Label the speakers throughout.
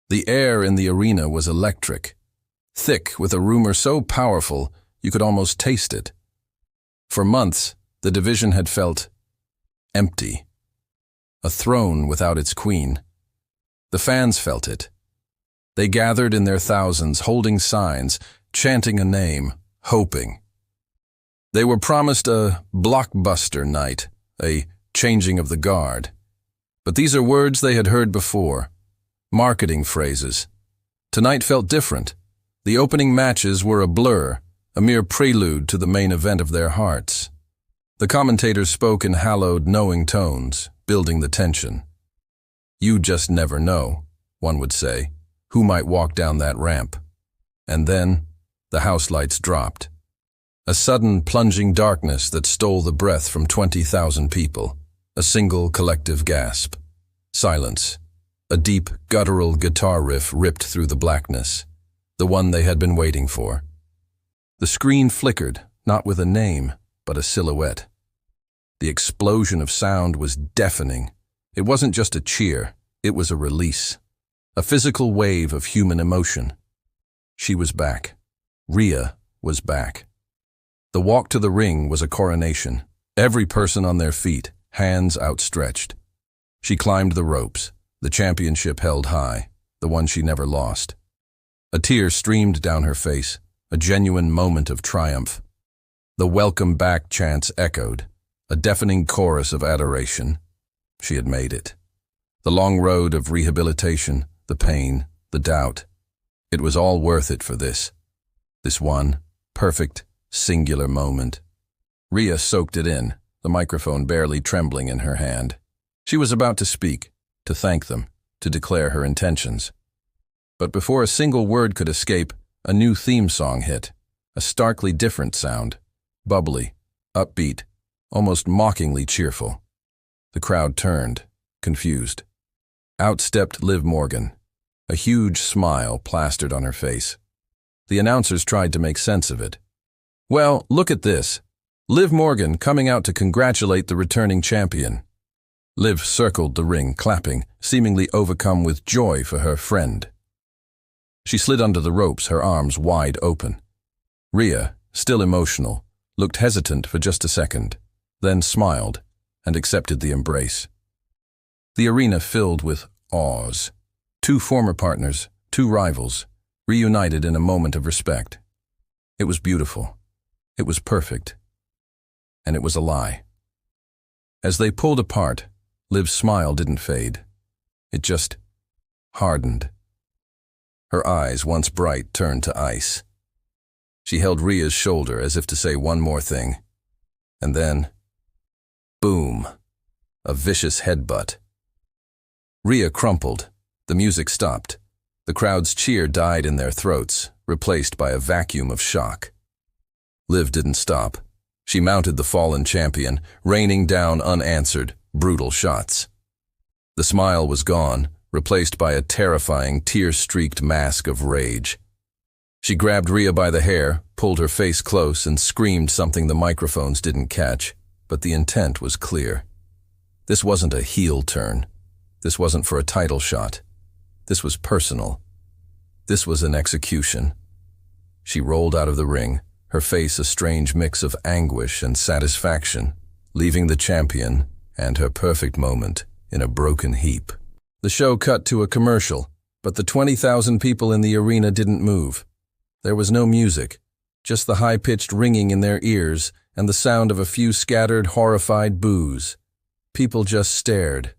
Speaker 1: The air in the arena was electric, thick with a rumor so powerful you could almost taste it. For months, the division had felt empty, a throne without its queen. The fans felt it. They gathered in their thousands, holding signs, chanting a name, hoping. They were promised a blockbuster night, a changing of the guard. But these are words they had heard before, marketing phrases. Tonight felt different. The opening matches were a blur, a mere prelude to the main event of their hearts. The commentators spoke in hallowed, knowing tones, building the tension. You just never know, one would say, who might walk down that ramp. And then, the house lights dropped. A sudden, plunging darkness that stole the breath from 20,000 people. A single collective gasp. Silence. A deep, guttural guitar riff ripped through the blackness. The one they had been waiting for. The screen flickered, not with a name, but a silhouette. The explosion of sound was deafening. It wasn't just a cheer, it was a release. A physical wave of human emotion. She was back. Rhea was back. The walk to the ring was a coronation. Every person on their feet, hands outstretched. She climbed the ropes, the championship held high, the one she never lost. A tear streamed down her face, a genuine moment of triumph. The welcome back chants echoed, a deafening chorus of adoration. She had made it. The long road of rehabilitation, the pain, the doubt. It was all worth it for this. This one, perfect, singular moment. Rhea soaked it in, the microphone barely trembling in her hand. She was about to speak, to thank them, to declare her intentions. But before a single word could escape, a new theme song hit, a starkly different sound, bubbly, upbeat, almost mockingly cheerful. The crowd turned, confused. Out stepped Liv Morgan, a huge smile plastered on her face. The announcers tried to make sense of it. Well, look at this. Liv Morgan coming out to congratulate the returning champion. Liv circled the ring, clapping, seemingly overcome with joy for her friend. She slid under the ropes, her arms wide open. Rhea, still emotional, looked hesitant for just a second, then smiled and accepted the embrace. The arena filled with awes. Two former partners, two rivals, reunited in a moment of respect. It was beautiful. It was perfect. And it was a lie. As they pulled apart, Liv's smile didn't fade. It just hardened. Her eyes, once bright, turned to ice. She held Rhea's shoulder as if to say one more thing. And then, boom, a vicious headbutt. Rhea crumpled. The music stopped. The crowd's cheer died in their throats, replaced by a vacuum of shock. Liv didn't stop. She mounted the fallen champion, raining down unanswered, brutal shots. The smile was gone, replaced by a terrifying, tear-streaked mask of rage. She grabbed Rhea by the hair, pulled her face close, and screamed something the microphones didn't catch, but the intent was clear. This wasn't a heel turn. This wasn't for a title shot. This was personal. This was an execution. She rolled out of the ring, her face a strange mix of anguish and satisfaction, leaving the champion and her perfect moment in a broken heap. The show cut to a commercial, but the 20,000 people in the arena didn't move. There was no music, just the high-pitched ringing in their ears and the sound of a few scattered, horrified boos. People just stared.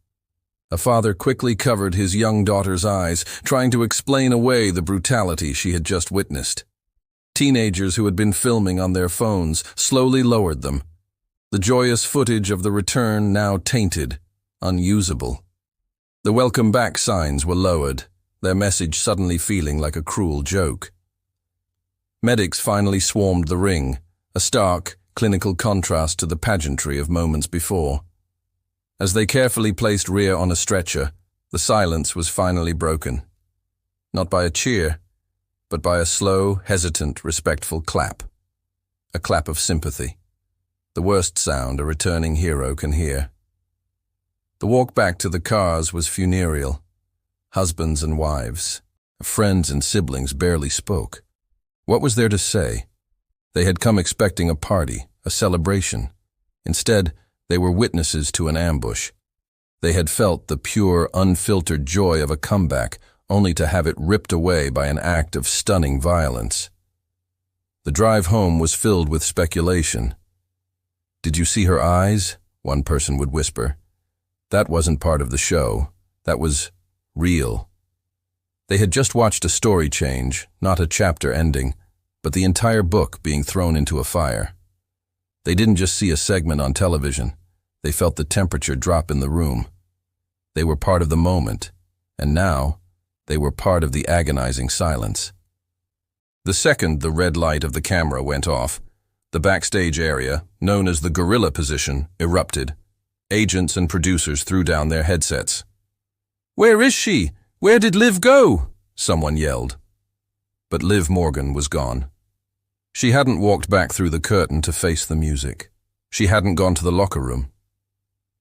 Speaker 1: A father quickly covered his young daughter's eyes, trying to explain away the brutality she had just witnessed. Teenagers who had been filming on their phones slowly lowered them. The joyous footage of the return now tainted, unusable. The welcome back signs were lowered, their message suddenly feeling like a cruel joke. Medics finally swarmed the ring, a stark, clinical contrast to the pageantry of moments before. As they carefully placed Rhea on a stretcher, the silence was finally broken. Not by a cheer, but by a slow, hesitant, respectful clap. A clap of sympathy. The worst sound a returning hero can hear. The walk back to the cars was funereal. Husbands and wives, friends and siblings barely spoke. What was there to say? They had come expecting a party, a celebration. Instead, they were witnesses to an ambush. They had felt the pure, unfiltered joy of a comeback, only to have it ripped away by an act of stunning violence. The drive home was filled with speculation. "Did you see her eyes?" one person would whisper. That wasn't part of the show. That was real. They had just watched a story change, not a chapter ending, but the entire book being thrown into a fire. They didn't just see a segment on television. They felt the temperature drop in the room. They were part of the moment, and now they were part of the agonizing silence. The second the red light of the camera went off, the backstage area, known as the gorilla position, erupted. Agents and producers threw down their headsets. "Where is she? Where did Liv go?" someone yelled. But Liv Morgan was gone. She hadn't walked back through the curtain to face the music. She hadn't gone to the locker room.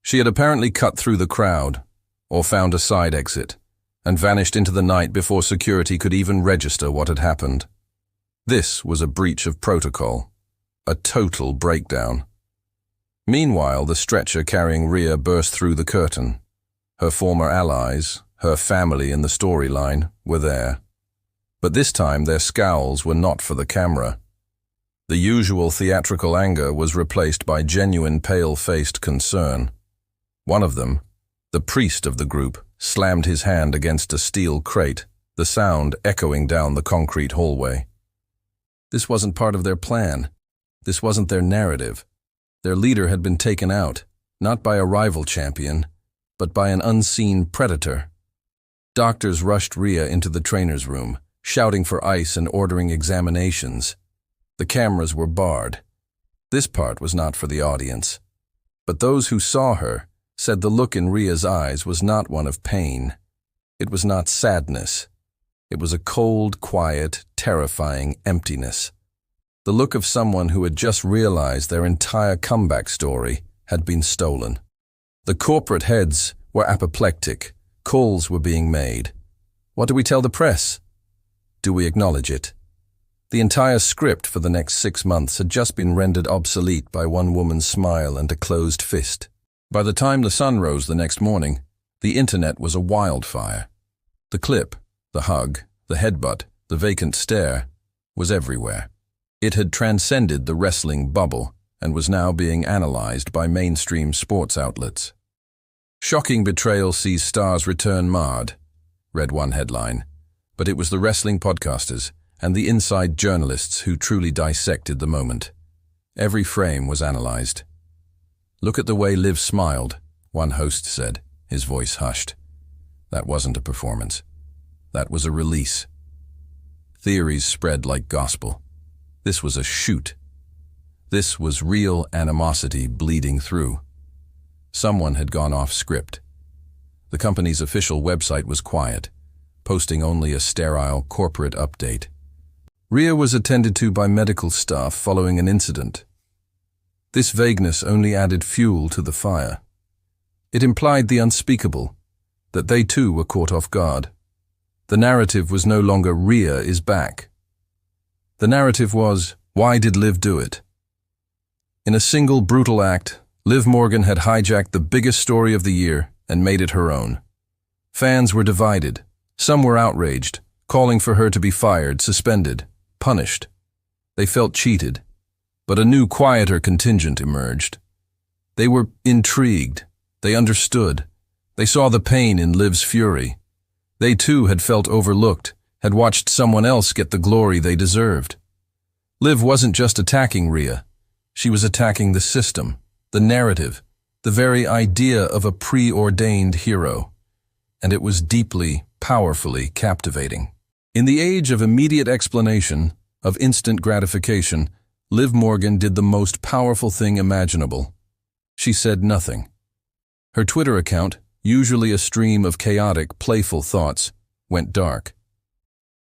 Speaker 1: She had apparently cut through the crowd, or found a side exit, and vanished into the night before security could even register what had happened. This was a breach of protocol, a total breakdown. Meanwhile, the stretcher carrying Rhea burst through the curtain. Her former allies, her family in the storyline, were there. But this time their scowls were not for the camera. The usual theatrical anger was replaced by genuine pale-faced concern. One of them, the priest of the group, slammed his hand against a steel crate, the sound echoing down the concrete hallway. This wasn't part of their plan. This wasn't their narrative. Their leader had been taken out, not by a rival champion, but by an unseen predator. Doctors rushed Rhea into the trainer's room, shouting for ice and ordering examinations. The cameras were barred. This part was not for the audience. But those who saw her said the look in Rhea's eyes was not one of pain. It was not sadness. It was a cold, quiet, terrifying emptiness. The look of someone who had just realized their entire comeback story had been stolen. The corporate heads were apoplectic. Calls were being made. What do we tell the press? Do we acknowledge it? The entire script for the next 6 months had just been rendered obsolete by one woman's smile and a closed fist. By the time the sun rose the next morning, the internet was a wildfire. The clip, the hug, the headbutt, the vacant stare, was everywhere. It had transcended the wrestling bubble and was now being analyzed by mainstream sports outlets. "Shocking betrayal sees stars return marred," read one headline, but it was the wrestling podcasters and the inside journalists who truly dissected the moment. Every frame was analyzed. "Look at the way Liv smiled," one host said, his voice hushed. That wasn't a performance. That was a release. Theories spread like gospel. This was a shoot. This was real animosity bleeding through. Someone had gone off script. The company's official website was quiet, posting only a sterile corporate update. Rhea was attended to by medical staff following an incident. This vagueness only added fuel to the fire. It implied the unspeakable, that they too were caught off guard. The narrative was no longer Rhea is back. The narrative was, why did Liv do it? In a single brutal act, Liv Morgan had hijacked the biggest story of the year and made it her own. Fans were divided. Some were outraged, calling for her to be fired, suspended, punished. They felt cheated. But a new, quieter contingent emerged. They were intrigued. They understood. They saw the pain in Liv's fury. They too had felt overlooked, had watched someone else get the glory they deserved. Liv wasn't just attacking Rhea. She was attacking the system, the narrative, the very idea of a preordained hero. And it was deeply, powerfully captivating. In the age of immediate explanation, of instant gratification, Liv Morgan did the most powerful thing imaginable. She said nothing. Her Twitter account, usually a stream of chaotic, playful thoughts, went dark.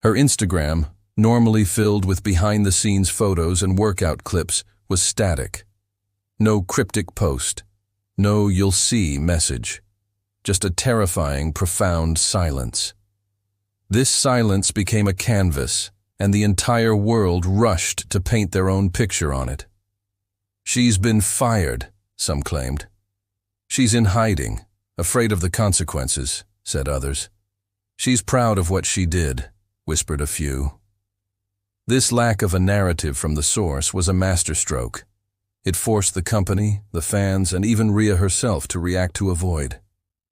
Speaker 1: Her Instagram, normally filled with behind-the-scenes photos and workout clips, was static. No cryptic post. No "you'll see" message. just a terrifying, profound silence. This silence became a canvas, and the entire world rushed to paint their own picture on it. "She's been fired," some claimed. "She's in hiding, afraid of the consequences," said others. "She's proud of what she did," whispered a few. This lack of a narrative from the source was a masterstroke. It forced the company, the fans, and even Rhea herself to react to a void.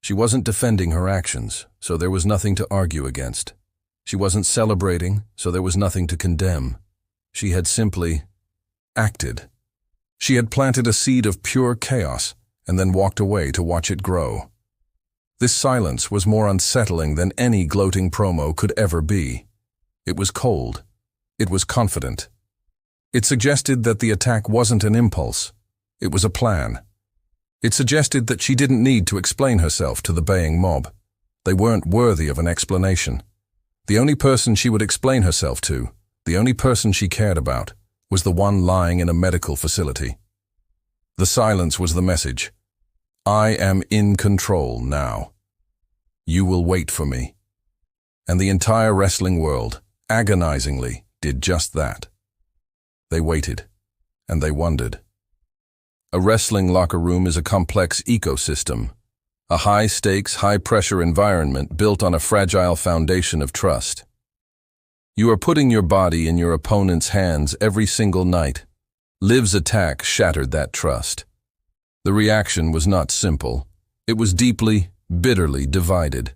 Speaker 1: She wasn't defending her actions, so there was nothing to argue against. She wasn't celebrating, so there was nothing to condemn. She had simply acted. She had planted a seed of pure chaos and then walked away to watch it grow. This silence was more unsettling than any gloating promo could ever be. It was cold. It was confident. It suggested that the attack wasn't an impulse. It was a plan. It suggested that she didn't need to explain herself to the baying mob. They weren't worthy of an explanation. The only person she would explain herself to, the only person she cared about, was the one lying in a medical facility. The silence was the message. I am in control now. You will wait for me. And the entire wrestling world, agonizingly, did just that. They waited, and they wondered. A wrestling locker room is a complex ecosystem, a high-stakes, high-pressure environment built on a fragile foundation of trust. You are putting your body in your opponent's hands every single night. Liv's attack shattered that trust. The reaction was not simple. It was deeply, bitterly divided.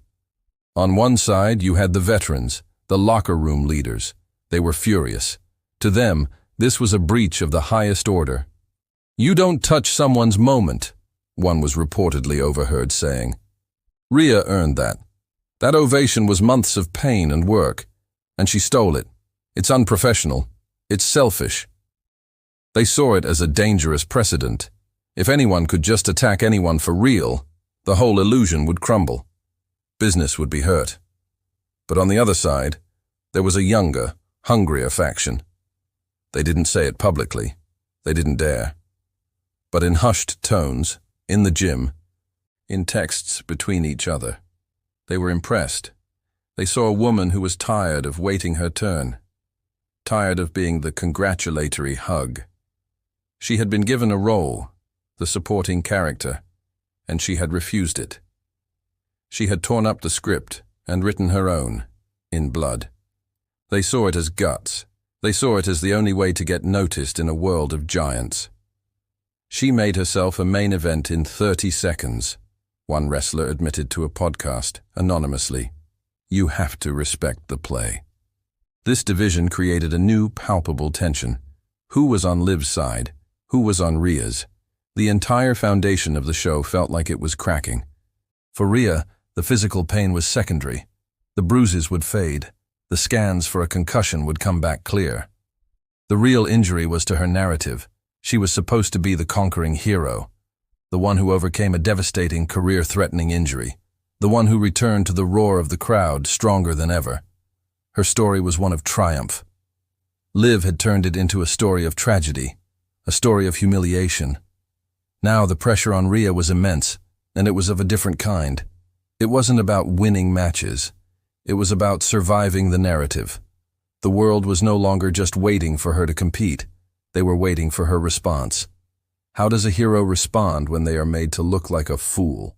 Speaker 1: On one side, you had the veterans, the locker room leaders. They were furious. To them, this was a breach of the highest order. "You don't touch someone's moment," one was reportedly overheard saying. Rhea earned that. That ovation was months of pain and work, and she stole it. It's unprofessional. It's selfish. They saw it as a dangerous precedent. If anyone could just attack anyone for real, the whole illusion would crumble. Business would be hurt. But on the other side, there was a younger, hungrier faction. They didn't say it publicly. They didn't dare. But in hushed tones, in the gym, in texts between each other, they were impressed. They saw a woman who was tired of waiting her turn, tired of being the congratulatory hug. She had been given a role, the supporting character, and she had refused it. She had torn up the script and written her own, in blood. They saw it as guts. They saw it as the only way to get noticed in a world of giants. She made herself a main event in 30 seconds, one wrestler admitted to a podcast, anonymously. You have to respect the play. This division created a new, palpable tension. Who was on Liv's side? Who was on Rhea's? The entire foundation of the show felt like it was cracking. For Rhea, the physical pain was secondary. The bruises would fade. The scans for a concussion would come back clear. The real injury was to her narrative. She was supposed to be the conquering hero, the one who overcame a devastating, career-threatening injury, the one who returned to the roar of the crowd stronger than ever. Her story was one of triumph. Liv had turned it into a story of tragedy, a story of humiliation. Now the pressure on Rhea was immense, and it was of a different kind. It wasn't about winning matches. It was about surviving the narrative. The world was no longer just waiting for her to compete. They were waiting for her response. How does a hero respond when they are made to look like a fool?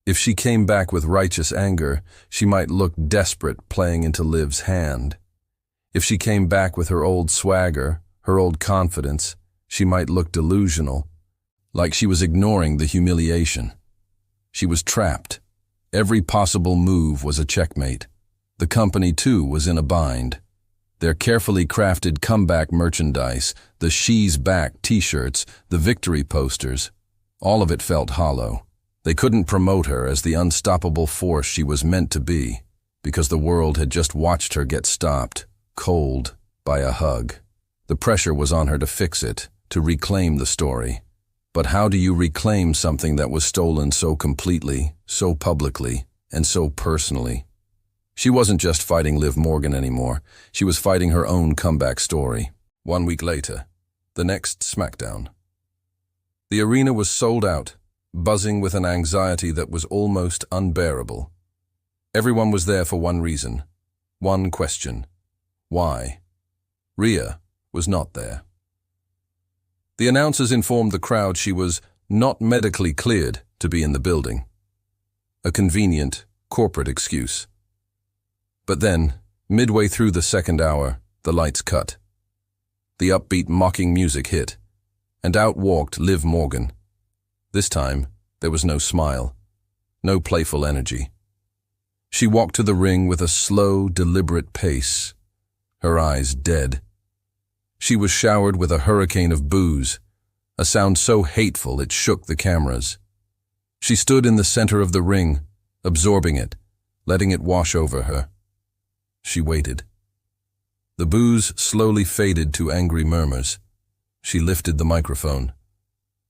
Speaker 1: If she came back with righteous anger, she might look desperate playing into Liv's hand. If she came back with her old swagger, her old confidence, she might look delusional, like she was ignoring the humiliation. She was trapped. Every possible move was a checkmate. The company, too, was in a bind. Their carefully crafted comeback merchandise, the She's Back t-shirts, the victory posters, all of it felt hollow. They couldn't promote her as the unstoppable force she was meant to be, because the world had just watched her get stopped, cold, by a hug. The pressure was on her to fix it, to reclaim the story. But how do you reclaim something that was stolen so completely, so publicly, and so personally? She wasn't just fighting Liv Morgan anymore. She was fighting her own comeback story. 1 week later, the next SmackDown. The arena was sold out. buzzing with an anxiety that was almost unbearable. Everyone was there for one reason, one question. Why? Rhea was not there. The announcers informed the crowd she was not medically cleared to be in the building. A convenient, corporate excuse. But then, midway through the second hour, the lights cut. The upbeat mocking music hit, and out walked Liv Morgan. This time, there was no smile, no playful energy. She walked to the ring with a slow, deliberate pace, her eyes dead. She was showered with a hurricane of boos, a sound so hateful it shook the cameras. She stood in the center of the ring, absorbing it, letting it wash over her. She waited. The boos slowly faded to angry murmurs. She lifted the microphone.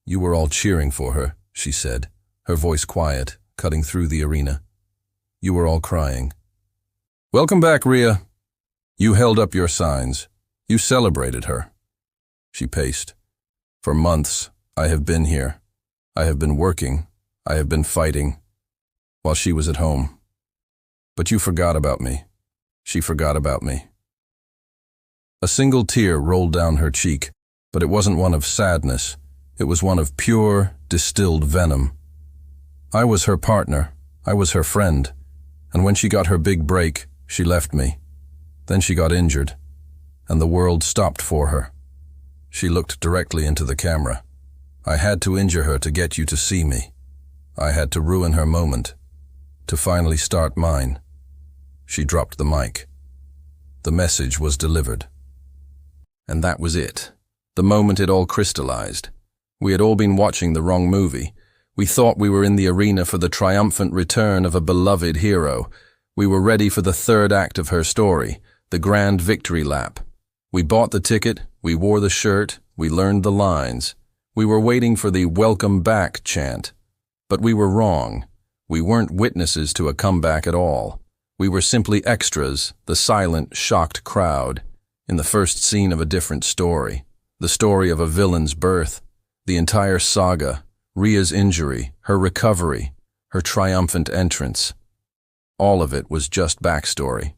Speaker 1: "You were all cheering for her," she said, her voice quiet, cutting through the arena. "You were all crying. Welcome back, Rhea. You held up your signs. You celebrated her." She paced. "For months, I have been here. I have been working. I have been fighting, while she was at home. But you forgot about me. She forgot about me." A single tear rolled down her cheek, but it wasn't one of sadness. It was one of pure, distilled venom. I was her partner. I was her friend. And when she got her big break, she left me. Then she got injured, and the world stopped for her. She looked directly into the camera. "I had to injure her to get you to see me. I had to ruin her moment, to finally start mine." She dropped the mic. The message was delivered. And that was it. The moment it all crystallized. We had all been watching the wrong movie. We thought we were in the arena for the triumphant return of a beloved hero. We were ready for the third act of her story, the grand victory lap. We bought the ticket, we wore the shirt, we learned the lines. We were waiting for the "welcome back" chant. But we were wrong. We weren't witnesses to a comeback at all. We were simply extras, the silent, shocked crowd, in the first scene of a different story. The story of a villain's birth. The entire saga, Rhea's injury, her recovery, her triumphant entrance. All of it was just backstory.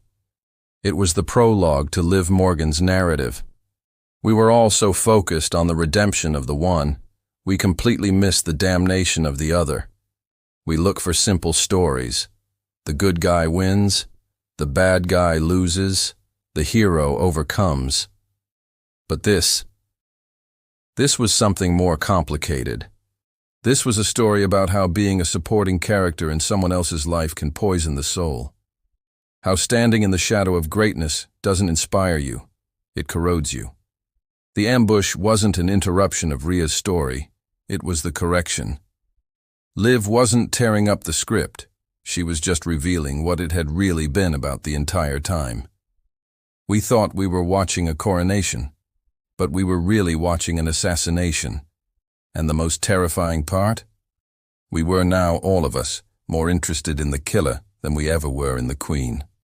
Speaker 1: It was the prologue to Liv Morgan's narrative. We were all so focused on the redemption of the one, we completely missed the damnation of the other. We look for simple stories. The good guy wins, the bad guy loses, the hero overcomes. But this was something more complicated. This was a story about how being a supporting character in someone else's life can poison the soul. How standing in the shadow of greatness doesn't inspire you, it corrodes you. The ambush wasn't an interruption of Rhea's story, it was the correction. Liv wasn't tearing up the script, she was just revealing what it had really been about the entire time. We thought we were watching a coronation, but we were really watching an assassination. And the most terrifying part? We were now, all of us, more interested in the killer than we ever were in the Queen.